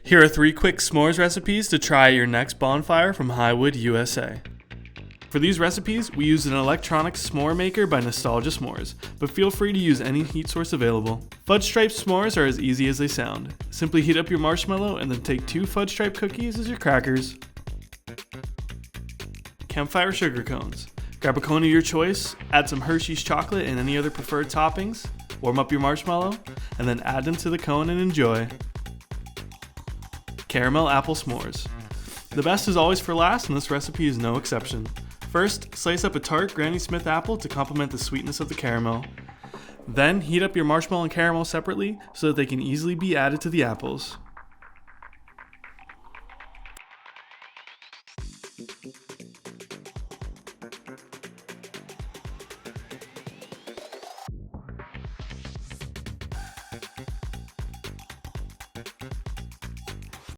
Here are 3 quick s'mores recipes to try at your next bonfire from Highwood, USA. For these recipes, we used an electronic s'more maker by Nostalgia S'mores, but feel free to use any heat source available. Fudge striped s'mores are as easy as they sound. Simply heat up your marshmallow and then take 2 fudge stripe cookies as your crackers. Campfire sugar cones. Grab a cone of your choice, add some Hershey's chocolate and any other preferred toppings, warm up your marshmallow, and then add them to the cone and enjoy. Caramel apple s'mores. The best is always for last, and this recipe is no exception. First, slice up a tart Granny Smith apple to complement the sweetness of the caramel. Then, heat up your marshmallow and caramel separately so that they can easily be added to the apples.